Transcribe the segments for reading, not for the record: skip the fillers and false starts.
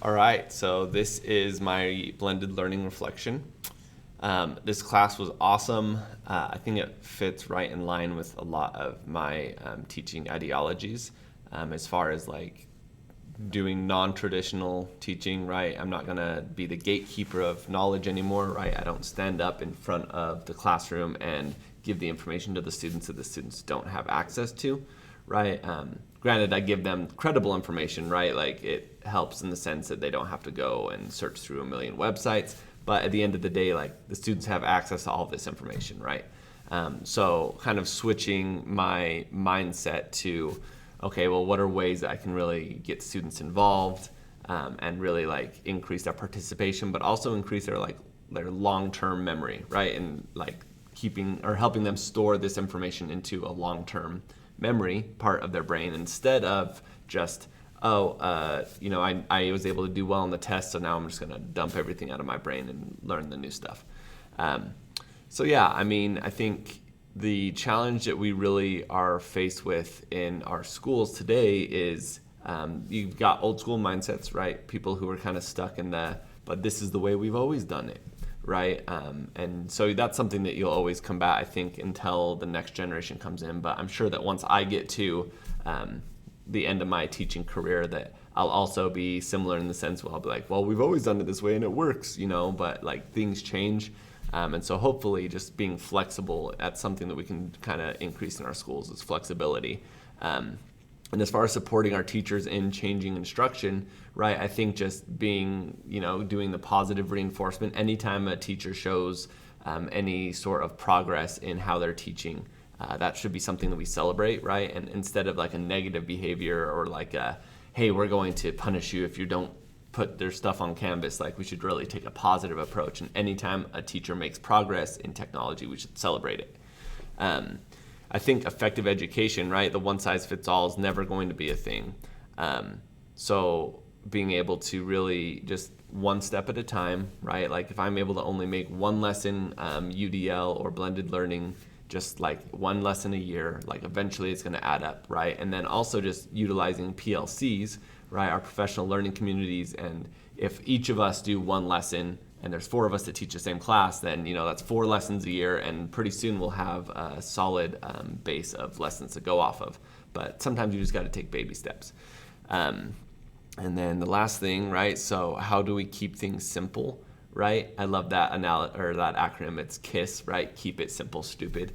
All right, so this is my blended learning reflection. This class was awesome. I think it fits right in line with a lot of my teaching ideologies as far as like doing non-traditional teaching, right? I'm not gonna be the gatekeeper of knowledge anymore, right? I don't stand up in front of the classroom and give the information to the students that the students don't have access to, right? Granted, I give them credible information, right? Like it helps in the sense that they don't have to go and search through a million websites. But at the end of the day, like the students have access to all this information, right? So kind of switching my mindset to, okay, well, what are ways that I can really get students involved and really like increase their participation, but also increase their long-term memory, right? And like keeping or helping them store this information into a long-term memory part of their brain instead of just, I was able to do well on the test, so now I'm just going to dump everything out of my brain and learn the new stuff. I think the challenge that we really are faced with in our schools today is you've got old school mindsets, right? People who are kind of stuck in but this is the way we've always done it, right? And so that's something that you'll always combat, I think, until the next generation comes in. But I'm sure that once I get to the end of my teaching career, that I'll also be similar in the sense where I'll be like, well, we've always done it this way and it works, but like things change. And so hopefully just being flexible, that's something that we can kind of increase in our schools is flexibility. And as far as supporting our teachers in changing instruction, right, I think just being, doing the positive reinforcement, anytime a teacher shows any sort of progress in how they're teaching, that should be something that we celebrate, right? And instead of like a negative behavior or like hey, we're going to punish you if you don't put their stuff on Canvas, like we should really take a positive approach. And anytime a teacher makes progress in technology, we should celebrate it. I think effective education, right? The one size fits all is never going to be a thing. So being able to really just one step at a time, right? Like if I'm able to only make one lesson, UDL or blended learning, just like one lesson a year, like eventually it's going to add up, right? And then also just utilizing PLCs, right? Our professional learning communities. And if each of us do one lesson and there's 4 of us that teach the same class, then that's 4 lessons a year, and pretty soon we'll have a solid base of lessons to go off of. But sometimes you just got to take baby steps. And then the last thing, right? So how do we keep things simple, right? I love that that acronym. It's KISS, right? Keep it simple, stupid.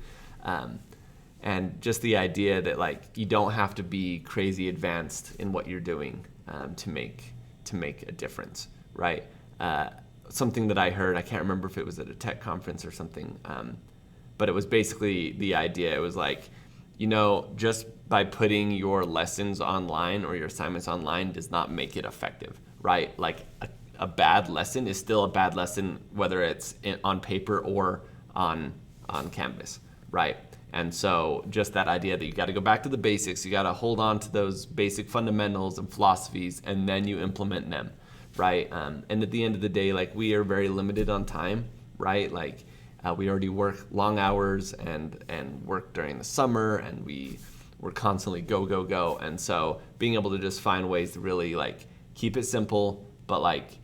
And just the idea that like you don't have to be crazy advanced in what you're doing to make a difference, right? Something that I heard, I can't remember if it was at a tech conference or something, but it was basically the idea. It was like, just by putting your lessons online or your assignments online does not make it effective, right? Like a bad lesson is still a bad lesson, whether it's on paper or on Canvas, right? And so just that idea that you got to go back to the basics, you got to hold on to those basic fundamentals and philosophies, and then you implement them, right? And at the end of the day, like we are very limited on time, right? Like we already work long hours and work during the summer, and we're constantly go. And so being able to just find ways to really like keep it simple, but like,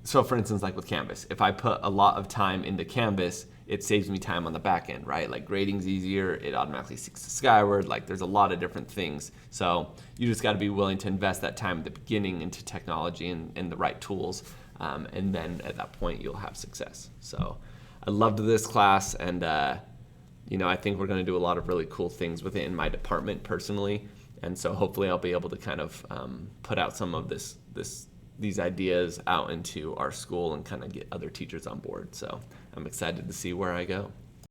so for instance, like with Canvas, if I put a lot of time into Canvas, it saves me time on the back end, right? Like grading's easier, it automatically seeks to Skyward, like there's a lot of different things. So you just gotta be willing to invest that time at the beginning into technology and the right tools, and then at that point you'll have success. So I loved this class, and I think we're gonna do a lot of really cool things with it in my department personally. And so hopefully I'll be able to kind of put out some of these ideas out into our school and kind of get other teachers on board. So I'm excited to see where I go.